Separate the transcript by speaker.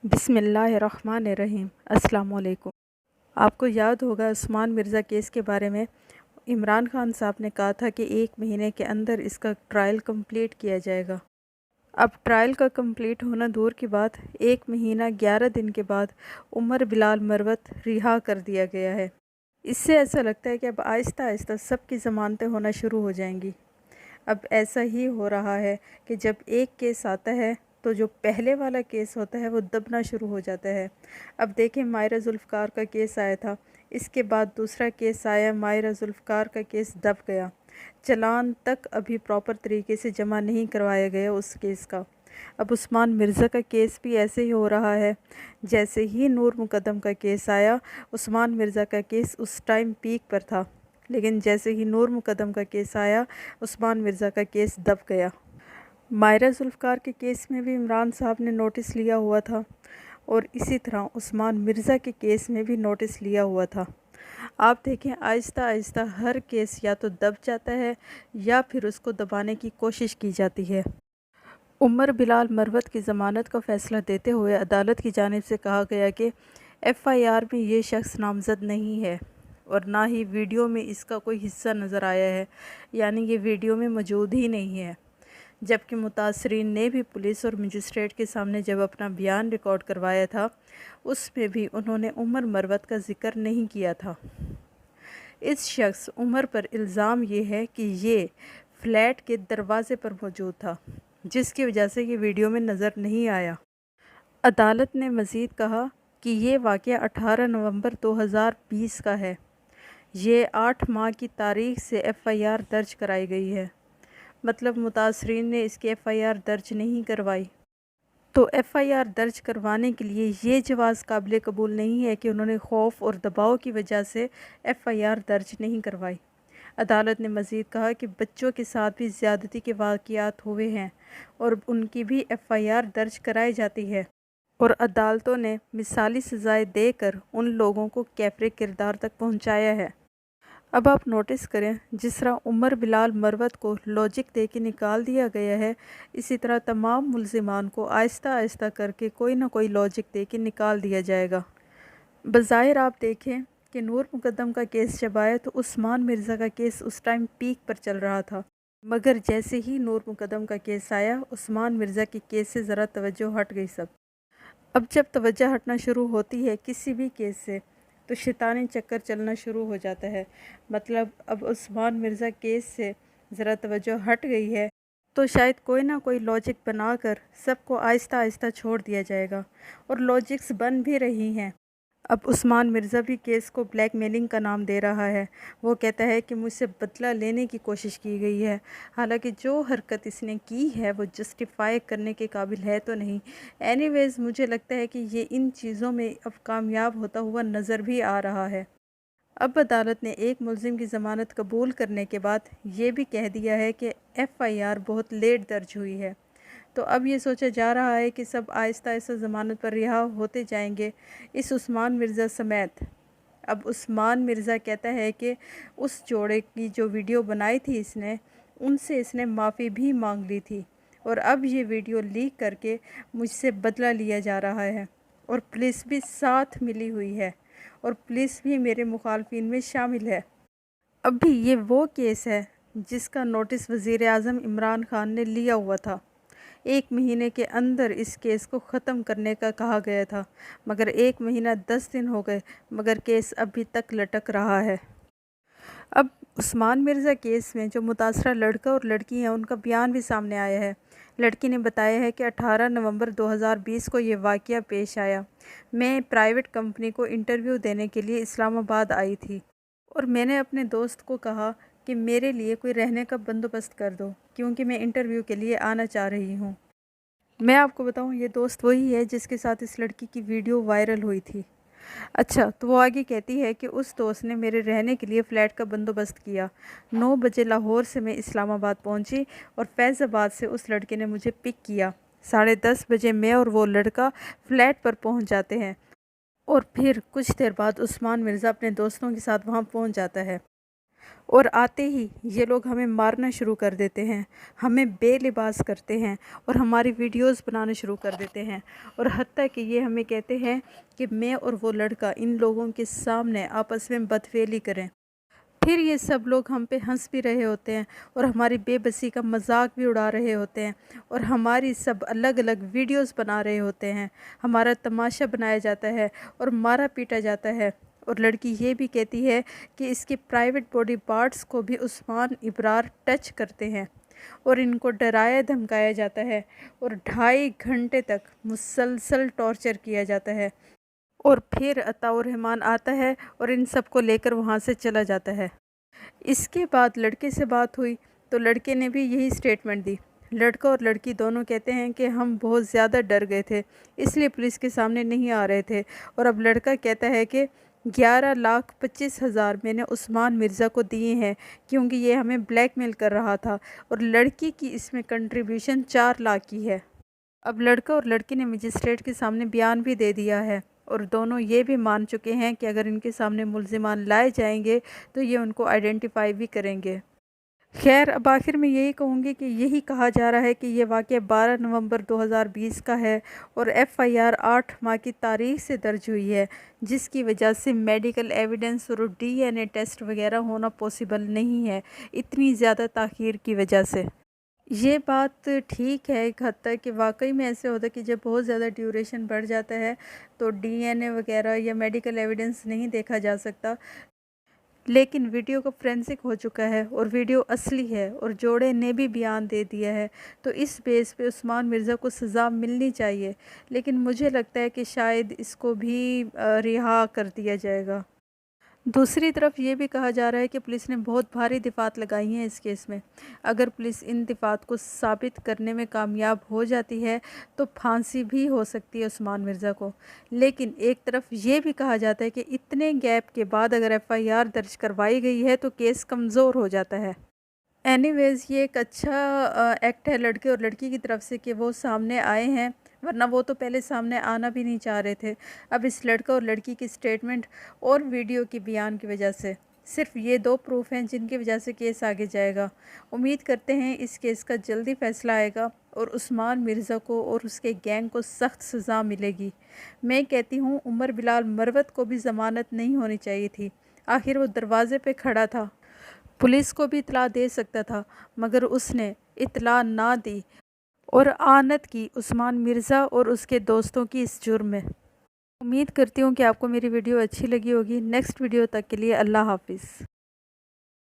Speaker 1: بسم اللہ الرحمن الرحیم۔ السلام علیکم۔ آپ کو یاد ہوگا عثمان مرزا کیس کے بارے میں عمران خان صاحب نے کہا تھا کہ 1 مہینے کے اندر اس کا ٹرائل کمپلیٹ کیا جائے گا۔ اب ٹرائل کا کمپلیٹ ہونا دور کی بات، 1 مہینہ 11 دن کے بعد عمر بلال مروت رہا کر دیا گیا ہے۔ اس سے ایسا لگتا ہے کہ اب آہستہ آہستہ سب کی ضمانتیں ہونا شروع ہو جائیں گی۔ اب ایسا ہی ہو رہا ہے کہ جب ایک کیس آتا ہے تو جو پہلے والا کیس ہوتا ہے وہ دبنا شروع ہو جاتا ہے۔ اب دیکھیں ماہرہ ذوالفقار کا کیس آیا تھا، اس کے بعد دوسرا کیس آیا، ماہرہ ذوالفقار کا کیس دب گیا، چلان تک ابھی پراپر طریقے سے جمع نہیں کروایا گیا اس کیس کا۔ اب عثمان مرزا کا کیس بھی ایسے ہی ہو رہا ہے، جیسے ہی نور مقدم کا کیس آیا، عثمان مرزا کا کیس اس ٹائم پیک پر تھا، لیکن جیسے ہی نور مقدم کا کیس آیا، عثمان مرزا کا کیس دب گیا۔ ماہرہ ذوالفقار کے کیس میں بھی عمران صاحب نے نوٹس لیا ہوا تھا، اور اسی طرح عثمان مرزا کے کیس میں بھی نوٹس لیا ہوا تھا۔ آپ دیکھیں آہستہ آہستہ ہر کیس یا تو دب جاتا ہے یا پھر اس کو دبانے کی کوشش کی جاتی ہے۔ عمر بلال مروت کی ضمانت کا فیصلہ دیتے ہوئے عدالت کی جانب سے کہا گیا کہ FIR میں یہ شخص نامزد نہیں ہے اور نہ ہی ویڈیو میں اس کا کوئی حصہ نظر آیا ہے، یعنی یہ ویڈیو میں موجود ہی نہیں ہے۔ جبکہ متاثرین نے بھی پولیس اور مجسٹریٹ کے سامنے جب اپنا بیان ریکارڈ کروایا تھا، اس میں بھی انہوں نے عمر مروت کا ذکر نہیں کیا تھا۔ اس شخص عمر پر الزام یہ ہے کہ یہ فلیٹ کے دروازے پر موجود تھا، جس کی وجہ سے یہ ویڈیو میں نظر نہیں آیا۔ عدالت نے مزید کہا کہ یہ واقعہ 18 نومبر 2020 کا ہے۔ یہ 8 ماہ کی تاریخ سے FIR درج کرائی گئی ہے، مطلب متاثرین نے اس کی FIR درج نہیں کروائی۔ تو FIR درج کروانے کے لیے یہ جواز قابل قبول نہیں ہے کہ انہوں نے خوف اور دباؤ کی وجہ سے FIR درج نہیں کروائی۔ عدالت نے مزید کہا کہ بچوں کے ساتھ بھی زیادتی کے واقعات ہوئے ہیں اور ان کی بھی FIR درج کرائی جاتی ہے، اور عدالتوں نے مثالی سزائیں دے کر ان لوگوں کو کیفر کردار تک پہنچایا ہے۔ اب آپ نوٹس کریں، جس طرح عمر بلال مروت کو لاجک دے کے نکال دیا گیا ہے، اسی طرح تمام ملزمان کو آہستہ آہستہ کر کے کوئی نہ کوئی لاجک دے کے نکال دیا جائے گا۔ بظاہر آپ دیکھیں کہ نور مقدم کا کیس جب آیا تو عثمان مرزا کا کیس اس ٹائم پیک پر چل رہا تھا، مگر جیسے ہی نور مقدم کا کیس آیا، عثمان مرزا کے کیس سے ذرا توجہ ہٹ گئی سب۔ اب جب توجہ ہٹنا شروع ہوتی ہے کسی بھی کیس سے تو شیطانی چکر چلنا شروع ہو جاتا ہے، مطلب اب عثمان مرزا کیس سے ذرا توجہ ہٹ گئی ہے تو شاید کوئی نہ کوئی لاجک بنا کر سب کو آہستہ آہستہ چھوڑ دیا جائے گا، اور لاجکس بن بھی رہی ہیں۔ اب عثمان مرزا بھی کیس کو بلیک میلنگ کا نام دے رہا ہے۔ وہ کہتا ہے کہ مجھ سے بدلہ لینے کی کوشش کی گئی ہے، حالانکہ جو حرکت اس نے کی ہے وہ جسٹیفائی کرنے کے قابل ہے تو نہیں۔ اینی ویز مجھے لگتا ہے کہ یہ ان چیزوں میں اب کامیاب ہوتا ہوا نظر بھی آ رہا ہے۔ اب عدالت نے ایک ملزم کی ضمانت قبول کرنے کے بعد یہ بھی کہہ دیا ہے کہ FIR بہت لیٹ درج ہوئی ہے، تو اب یہ سوچا جا رہا ہے کہ سب آہستہ آہستہ ضمانت پر رہا ہوتے جائیں گے، اس عثمان مرزا سمیت۔ اب عثمان مرزا کہتا ہے کہ اس جوڑے کی جو ویڈیو بنائی تھی اس نے، ان سے اس نے معافی بھی مانگ لی تھی، اور اب یہ ویڈیو لیک کر کے مجھ سے بدلہ لیا جا رہا ہے، اور پولیس بھی ساتھ ملی ہوئی ہے، اور پولیس بھی میرے مخالفین میں شامل ہے۔ اب بھی یہ وہ کیس ہے جس کا نوٹس وزیر اعظم عمران خان نے لیا ہوا تھا۔ 1 مہینے کے اندر اس کیس کو ختم کرنے کا کہا گیا تھا، مگر 1 مہینہ 10 دن ہو گئے، مگر کیس ابھی تک لٹک رہا ہے۔ اب عثمان مرزا کیس میں جو متاثرہ لڑکا اور لڑکی ہیں ان کا بیان بھی سامنے آیا ہے۔ لڑکی نے بتایا ہے کہ 18 نومبر 2020 کو یہ واقعہ پیش آیا۔ میں پرائیویٹ کمپنی کو انٹرویو دینے کے لیے اسلام آباد آئی تھی، اور میں نے اپنے دوست کو کہا کہ میرے لیے کوئی رہنے کا بندوبست کر دو، کیونکہ میں انٹرویو کے لیے آنا چاہ رہی ہوں۔ میں آپ کو بتاؤں یہ دوست وہی ہے جس کے ساتھ اس لڑکی کی ویڈیو وائرل ہوئی تھی۔ اچھا، تو وہ آگے کہتی ہے کہ اس دوست نے میرے رہنے کے لیے فلیٹ کا بندوبست کیا۔ 9 بجے لاہور سے میں اسلام آباد پہنچی اور فیض آباد سے اس لڑکے نے مجھے پک کیا۔ 10:30 بجے میں اور وہ لڑکا فلیٹ پر پہنچ جاتے ہیں، اور پھر کچھ دیر بعد عثمان مرزا اپنے دوستوں کے ساتھ وہاں پہنچ جاتا ہے۔ اور آتے ہی یہ لوگ ہمیں مارنا شروع کر دیتے ہیں، ہمیں بے لباس کرتے ہیں اور ہماری ویڈیوز بنانا شروع کر دیتے ہیں، اور حتیٰ کہ یہ ہمیں کہتے ہیں کہ میں اور وہ لڑکا ان لوگوں کے سامنے آپس میں بدفعلی کریں۔ پھر یہ سب لوگ ہم پہ ہنس بھی رہے ہوتے ہیں اور ہماری بے بسی کا مذاق بھی اڑا رہے ہوتے ہیں، اور ہماری سب الگ الگ ویڈیوز بنا رہے ہوتے ہیں، ہمارا تماشا بنایا جاتا ہے اور مارا پیٹا جاتا ہے۔ اور لڑکی یہ بھی کہتی ہے کہ اس کے پرائیویٹ باڈی پارٹس کو بھی عثمان ابرار ٹچ کرتے ہیں، اور ان کو ڈرایا دھمکایا جاتا ہے اور 2.5 گھنٹے تک مسلسل ٹارچر کیا جاتا ہے، اور پھر عطاء الرحمن آتا ہے اور ان سب کو لے کر وہاں سے چلا جاتا ہے۔ اس کے بعد لڑکے سے بات ہوئی تو لڑکے نے بھی یہی سٹیٹمنٹ دی۔ لڑکا اور لڑکی دونوں کہتے ہیں کہ ہم بہت زیادہ ڈر گئے تھے، اس لیے پولیس کے سامنے نہیں آ رہے تھے، اور اب لڑکا کہتا ہے کہ 11,25,000 میں نے عثمان مرزا کو دیے ہیں کیونکہ یہ ہمیں بلیک میل کر رہا تھا، اور لڑکی کی اس میں کنٹریبیوشن 4 لاکھ کی ہے۔ اب لڑکا اور لڑکی نے مجسٹریٹ کے سامنے بیان بھی دے دیا ہے، اور دونوں یہ بھی مان چکے ہیں کہ اگر ان کے سامنے ملزمان لائے جائیں گے تو یہ ان کو آئیڈینٹیفائی بھی کریں گے۔ خیر، اب آخر میں یہی کہوں گی کہ یہی کہا جا رہا ہے کہ یہ واقعہ 12 نومبر 2020 کا ہے، اور FIR 8 ماہ کی تاریخ سے درج ہوئی ہے، جس کی وجہ سے میڈیکل ایویڈنس اور DNA ٹیسٹ وغیرہ ہونا پاسبل نہیں ہے، اتنی زیادہ تاخیر کی وجہ سے۔ یہ بات ٹھیک ہے ایک حد تک کہ واقعی میں ایسے ہوتا ہے کہ جب بہت زیادہ ڈیوریشن بڑھ جاتا ہے تو DNA وغیرہ یا میڈیکل ایویڈنس نہیں دیکھا جا سکتا، لیکن ویڈیو کا فرینسک ہو چکا ہے اور ویڈیو اصلی ہے اور جوڑے نے بھی بیان دے دیا ہے، تو اس بیس پہ عثمان مرزا کو سزا ملنی چاہیے، لیکن مجھے لگتا ہے کہ شاید اس کو بھی رہا کر دیا جائے گا۔ دوسری طرف یہ بھی کہا جا رہا ہے کہ پولیس نے بہت بھاری دفعات لگائی ہیں اس کیس میں۔ اگر پولیس ان دفعات کو ثابت کرنے میں کامیاب ہو جاتی ہے تو پھانسی بھی ہو سکتی ہے عثمان مرزا کو، لیکن ایک طرف یہ بھی کہا جاتا ہے کہ اتنے گیپ کے بعد اگر FIR درج کروائی گئی ہے تو کیس کمزور ہو جاتا ہے۔ اینی ویز یہ ایک اچھا ایکٹ ہے لڑکے اور لڑکی کی طرف سے کہ وہ سامنے آئے ہیں، ورنہ وہ تو پہلے سامنے آنا بھی نہیں چاہ رہے تھے۔ اب اس لڑکا اور لڑکی کی سٹیٹمنٹ اور ویڈیو کی بیان کی وجہ سے صرف یہ 2 پروف ہیں جن کی وجہ سے کیس آگے جائے گا۔ امید کرتے ہیں اس کیس کا جلدی فیصلہ آئے گا اور عثمان مرزا کو اور اس کے گینگ کو سخت سزا ملے گی۔ میں کہتی ہوں عمر بلال مروت کو بھی ضمانت نہیں ہونی چاہیے تھی، آخر وہ دروازے پہ کھڑا تھا، پولیس کو بھی اطلاع دے سکتا تھا، مگر اس نے اطلاع نہ دی اور اعانت کی عثمان مرزا اور اس کے دوستوں کی اس جرم میں۔ امید کرتی ہوں کہ آپ کو میری ویڈیو اچھی لگی ہوگی۔ نیکسٹ ویڈیو تک کے لیے اللہ حافظ۔